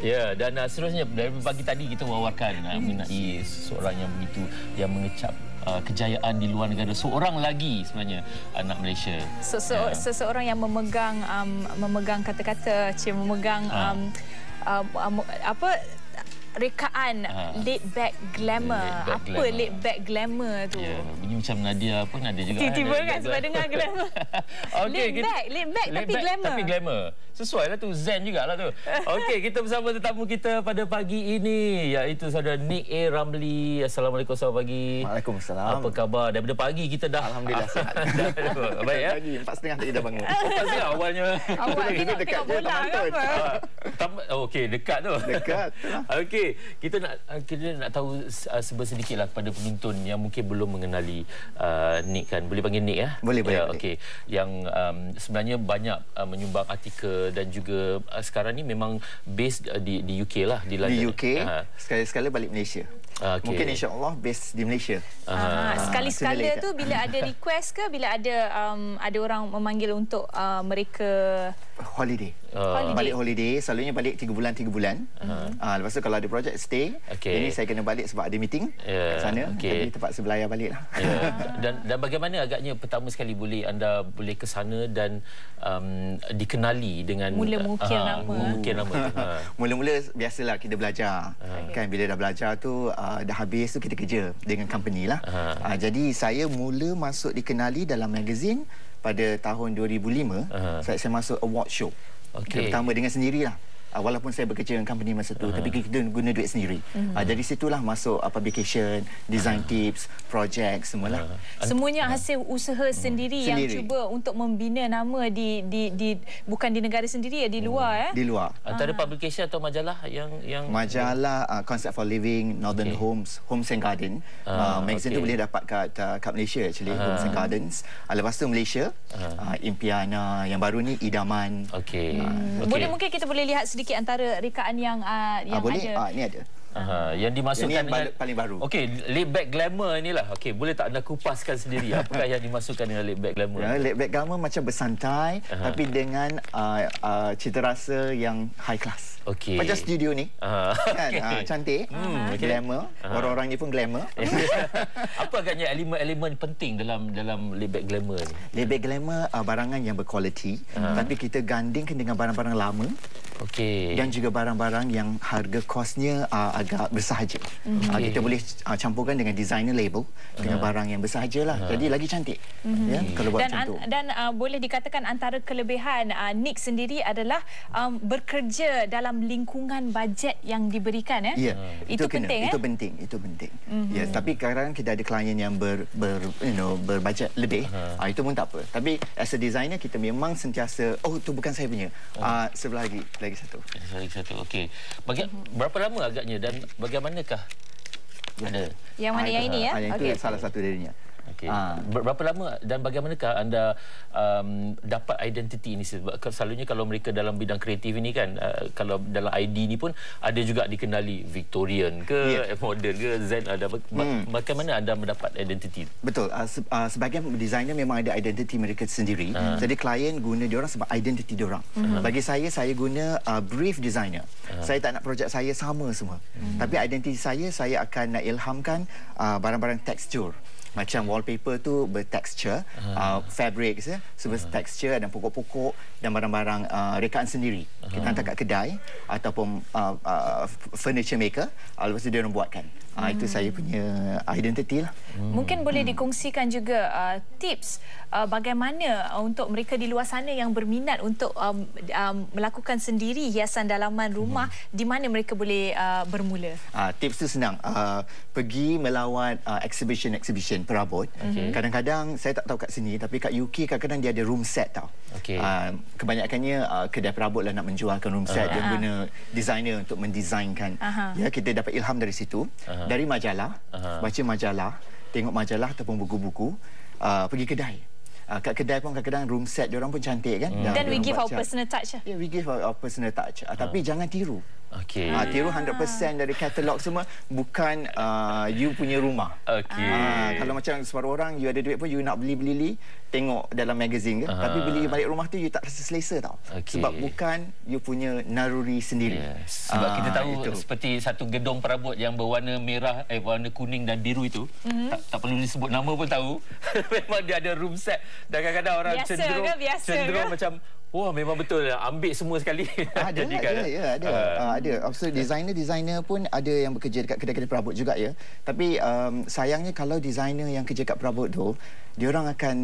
Ya, dan seterusnya dari pagi tadi kita wawarkan mengenai seorang yang begitu yang mengecap kejayaan di luar negara, seorang lagi sebenarnya anak Malaysia. Seseorang yang memegang kata-kata, memegang rekaan laid back glamour. Laid back glamour tu? Ya, bunyi macam Nadia pun ada juga. Tiba-tiba kan sebab dengar glamour. Okay, laid back tapi glamour. Sesuai lah tu, Zen jugalah tu. Okey, kita bersama tetamu kita pada pagi ini, iaitu saudara Nick A. Ramli. Assalamualaikum, selamat pagi. Waalaikumsalam. Apa khabar? Daripada pagi kita dah. Alhamdulillah sihat. Baik ya? Pagi 4:30 tadi dah bangun. 4:30 awalnya. Awak ni nak dekat tengok bola ke apa? Okey, dekat tu. Dekat. Okey, kita nak tahu sedikit lah kepada penonton yang mungkin belum mengenali Nick kan. Boleh panggil Nick ya? Boleh. Okey. Yang sebenarnya banyak menyumbang artikel dan juga sekarang ni memang base di UK lah, di London. Di UK, sekali-sekala balik Malaysia. Okay. Mungkin insya-Allah base di Malaysia. Sekali-sekala tu bila ada request ke, bila ada orang memanggil untuk mereka holiday. Balik holiday, selalunya balik 3 bulan. Lepas tu kalau ada projek stay. Ini saya kena balik sebab ada meeting kat sana. Jadi terpaksa belayar balik lah. Dan bagaimana agaknya pertama sekali anda boleh ke sana dan dikenali dengan mungkin nama. Mula-mula biasalah kita belajar. Kan bila dah belajar tu dah habis tu kita kerja dengan company lah. Jadi saya mula masuk dikenali dalam magazine pada tahun 2005. Saya masuk award show. Kita pertama dengan sendirilah. Walaupun saya bekerja dengan company masa tu, tapi kita guna duit sendiri. Dari situlah masuk publication, design tips, projek semualah. Semuanya hasil usaha sendiri yang cuba untuk membina nama di bukan di negara sendiri, di luar Di luar. Antara publication atau majalah yang majalah Concept for Living, Northern Homes and Garden. Magazine tu boleh dapat kat Malaysia actually, Homes and Gardens. Lepas tu Malaysia, Impiana, yang baru ni Idaman. Boleh mungkin kita boleh lihat sedikit antara rekaan yang boleh? ada. Ini ada. Yang dimasukkan yang paling baru. Okey, laid back glamour inilah. Okey, boleh tak anda kupaskan sendiri apakah yang dimasukkan dengan laid back glamour? Laid back glamour macam bersantai tapi dengan cita rasa yang high class. Macam studio ni. Kan cantik, glamour. Orang-orang ni pun glamour. Apa agaknya elemen-elemen penting dalam laid back glamour ni? Laid back glamour barangan yang berkualiti tapi kita gandingkan dengan barang-barang lama. Dan juga barang-barang yang harga kosnya agak bersahaja. Kita boleh campurkan dengan designer label dengan barang yang bersahajalah. Jadi lagi cantik. Ya, kalau buat macam tu. Dan boleh dikatakan antara kelebihan Nick sendiri adalah bekerja dalam lingkungan bajet yang diberikan ya. Itu penting. Itu penting. Ya, tapi kadang-kadang kita ada klien yang berbajet lebih. Itu pun tak apa. Tapi as a designer kita memang sentiasa itu bukan saya punya. Sebelah lagi satu. Okey. Berapa lama agaknya dan bagaimanakah anda? Yang mana yang ini ya? Itu salah satu darinya. Berapa lama dan bagaimanakah anda dapat identiti ini? Sebab selalunya kalau mereka dalam bidang kreatif ini kan, kalau dalam ID ni pun ada juga dikenali Victorian ke, modern ke, Zen. Bagaimana anda mendapat identiti? Betul. Sebagian designer memang ada identiti mereka sendiri. Jadi klien guna diorang sebab identiti diorang. Bagi saya guna brief designer. Saya tak nak projek saya sama semua. Tapi identiti saya akan nak ilhamkan barang-barang tekstur. Macam wallpaper tu bertekstur, fabric bertekstur dan pokok-pokok dan barang-barang rekaan sendiri. Kita hantar kat kedai ataupun furniture maker, lepas tu dia orang buatkan. Itu saya punya identiti lah. Mungkin boleh dikongsikan juga tips bagaimana untuk mereka di luar sana yang berminat untuk melakukan sendiri hiasan dalaman rumah, di mana mereka boleh bermula? Tips tu senang. Pergi melawat exhibition perabot. Kadang-kadang saya tak tahu kat sini, tapi kat UK kadang-kadang dia ada room set tau. Kebanyakannya kedai perabot lah nak menjualkan room set. Dia guna designer untuk mendesainkan. Ya, kita dapat ilham dari situ. Dari majalah, baca majalah, tengok majalah ataupun buku-buku, pergi kedai. Kat kedai pun kadang-kadang room set diorang pun cantik kan. Dan we give our personal touch. We give our personal touch. Tapi jangan tiru. Okey. Tiru 100% dari katalog semua, bukan you punya rumah. Okey. Kalau macam separuh orang, you ada duit pun, you nak beli tengok dalam magazine ke. Tapi beli balik rumah tu, you tak rasa selesa tau. Sebab bukan you punya naluri sendiri. Sebab kita tahu seperti satu gedung perabot yang berwarna merah, warna kuning dan biru itu, tak perlu disebut nama pun tahu. Memang dia ada room set. Dan kadang-kadang orang cenderung macam, wah, memang betul, ambil semua sekali. Ada. So designer pun ada yang bekerja dekat kedai-kedai perabot juga ya. Tapi sayangnya kalau designer yang kerja kat perabot tu, diorang akan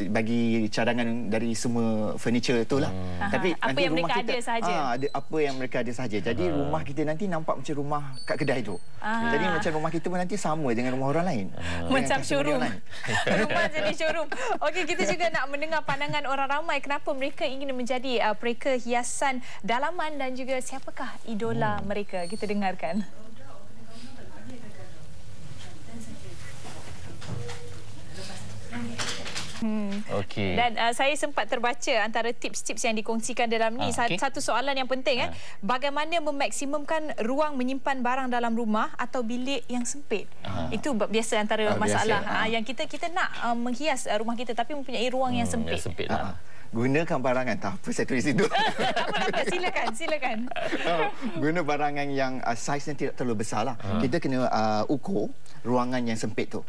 bagi cadangan dari semua furniture tu lah. Tapi apa yang mereka ada sahaja. Ada apa yang mereka ada sahaja. Jadi rumah kita nanti nampak macam rumah kat kedai tu. Jadi macam rumah kita pun nanti sama dengan rumah orang lain. Macam showroom. Rumah jadi showroom. Okey, kita juga nak mendengar pandangan orang ramai kenapa mereka ingin menjadi pereka hiasan dalaman dan juga siapakah idola mereka. Kita dengarkan. Okey. Dan saya sempat terbaca antara tips-tips yang dikongsikan dalam ni. Satu soalan yang penting, bagaimana memaksimumkan ruang menyimpan barang dalam rumah atau bilik yang sempit. Itu biasa antara masalah yang kita nak menghias rumah kita tapi mempunyai ruang yang sempit. Gunakan barangan, tak apa saya tulis itu. Apa, silakan. Guna barangan yang saiznya tidak terlalu besar lah. Kita kena ukur ruangan yang sempit tu.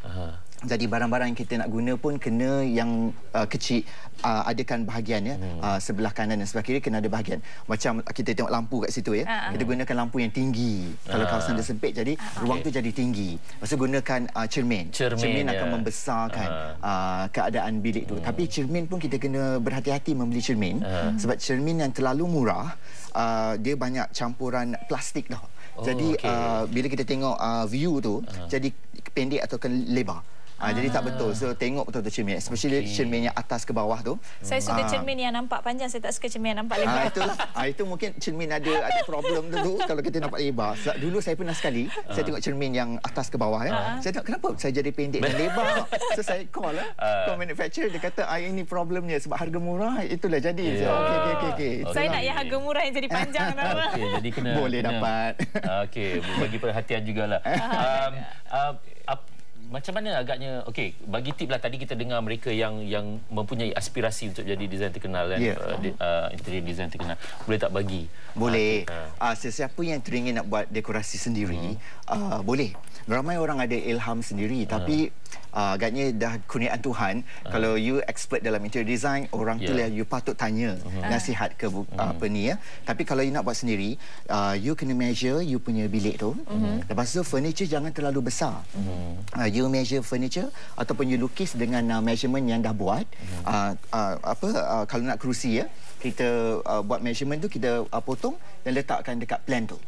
Jadi barang-barang yang kita nak guna pun kena yang kecil, adakan bahagian sebelah kanan dan sebelah kiri kena ada bahagian. Macam kita tengok lampu kat situ ya. Kita gunakan lampu yang tinggi. Kalau kawasan dia sempit, jadi ruang tu jadi tinggi. Lepas tu gunakan cermin. Cermin akan membesarkan keadaan bilik tu. Tapi cermin pun kita kena berhati-hati membeli cermin. Sebab cermin yang terlalu murah, dia banyak campuran plastik dah. Jadi bila kita tengok view tu jadi pendek atau lebar. Jadi tak betul. So tengok betul-betul cermin, especially cermin yang atas ke bawah tu. Saya suka cermin yang nampak panjang, saya tak suka cermin yang nampak lebar. Itu mungkin cermin ada problem tu kalau kita nampak lebar. Dulu saya pernah sekali saya tengok cermin yang atas ke bawah saya tengok kenapa saya jadi pendek dan lebar. So saya call manufacturer, dia kata ini problemnya sebab harga murah, itulah jadi. Okey. Saya nak yang harga murah yang jadi panjang. Jadi kena boleh dapat. Okey, bagi perhatian jugalah. Macam mana agaknya, okey, bagi tip lah, tadi kita dengar mereka yang mempunyai aspirasi untuk jadi desain terkenal kan, interior design terkenal. Boleh tak bagi? Boleh. Sesiapa yang teringin nak buat dekorasi sendiri, boleh. Ramai orang ada ilham sendiri, tapi agaknya dah kurniaan Tuhan. Kalau you expert dalam interior design, orang tu lah you patut tanya nasihat ke apa ni ya. Tapi kalau you nak buat sendiri, you kena measure you punya bilik tu. Lepas tu furniture jangan terlalu besar. You measure furniture ataupun you lukis dengan measurement yang dah buat. Kalau nak kerusi ya, kita buat measurement tu, kita potong dan letakkan dekat plan tu.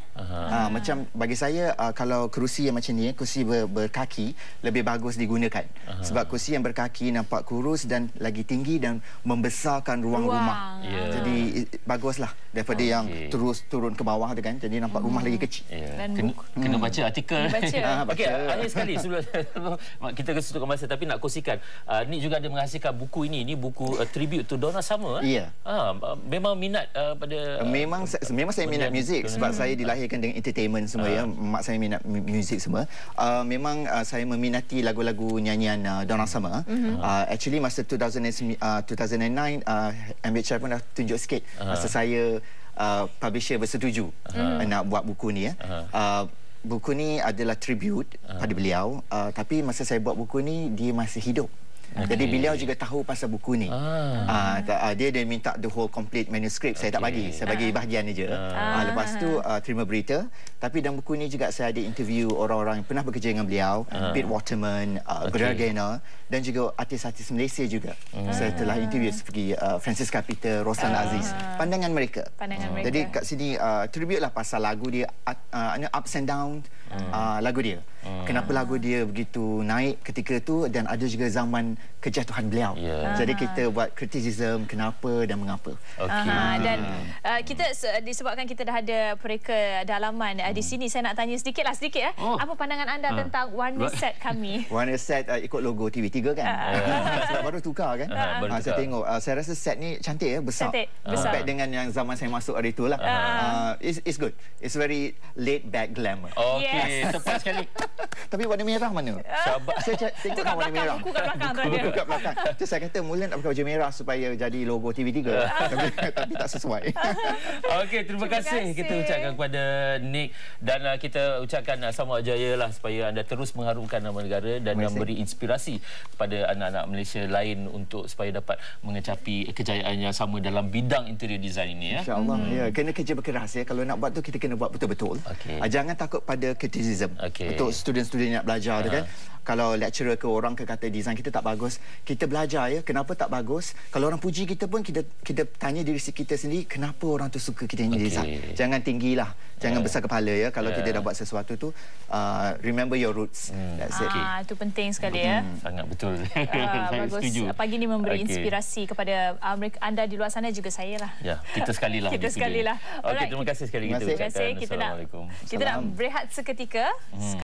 Macam bagi saya, kalau kerusi yang macam ni, kerusi berkaki lebih bagus digunakan. Sebab kerusi yang berkaki nampak kurus dan lagi tinggi dan membesarkan ruang rumah. Jadi baguslah daripada yang terus turun ke bawah tu kan. Jadi nampak rumah lagi kecil. Kena baca artikel. Okey, akhir sekali sebelum kita kesutukan masa, tapi nak kongsikan, Nik juga ada menghasilkan buku ini. Ini buku tribute to Donna Summer. Memang minat pada memang saya minat muzik sebab saya dilahirkan dengan entertainment semua ya. Mak saya minat muzik semua. Memang saya meminati lagu-lagu nyanyian Donna Summer. Actually masa 2009 MHR pun dah tunjuk sikit masa saya publisher bersetuju nak buat buku ni ya. Buku ni adalah tribute pada beliau, tapi masa saya buat buku ni dia masih hidup. Jadi beliau juga tahu pasal buku ni. Dia minta the whole complete manuscript. Saya tak bagi, saya bagi bahagian aja. Lepas tu terima berita. Tapi dalam buku ni juga saya ada interview orang-orang yang pernah bekerja dengan beliau, Pete Waterman, Gerard Gaynor, dan juga artis-artis Malaysia juga. Saya telah interview seperti Francisca Peter, Roslan Aziz. Pandangan mereka. Jadi kat sini tribute lah pasal lagu dia, ups and downs lagu dia. kenapa lagu dia begitu naik ketika tu, dan ada juga zaman kejatuhan beliau. Jadi kita buat criticism kenapa dan mengapa. Dan kita disebabkan kita dah ada pereka dalaman di sini, saya nak tanya sedikit. Apa pandangan anda tentang warna set kami? Warna set ikut logo TV3 kan. Sebab baru tukar kan. Saya tengok, saya rasa set ni cantik ya, besar. Compared dengan yang zaman saya masuk hari tu lah. It's good. It's very laid back glamour. Okey, tepat sekali. Tapi warna merah mana? Saya tengok warna merah. Buku kat belakang tu ada. Buku kat belakang. Terus saya kata mula nak pakai baju merah supaya jadi logo TV3. tapi tak sesuai. Okey, terima kasih kita ucapkan kepada Nick, dan kita ucapkan selamat jaya lah supaya anda terus mengharumkan nama negara dan memberi inspirasi kepada anak-anak Malaysia lain untuk supaya dapat mengecapi kejayaan yang sama dalam bidang interior design ini ya. InsyaAllah. Ya, kena kerja berkeras ya. Kalau nak buat tu kita kena buat betul-betul. Jangan takut pada criticism. Untuk student-student yang nak belajar tu kan. Kalau lecturer ke orang ke kata design kita tak bagus, kita belajar ya kenapa tak bagus. Kalau orang puji kita pun kita tanya diri kita sendiri kenapa orang tu suka kita punya design. Jangan tinggilah, jangan besar kepala ya. Kalau kita dah buat sesuatu tu, remember your roots. That's it. Itu penting sekali ya. Sangat betul. Saya bagus. setuju. Pagi ni memberi inspirasi kepada anda di luar sana, juga saya lah. Ya, kita sekali lah. Kita sekali lah. Okey, terima kasih sekali kita ucapkan. Kita nak berehat seketika.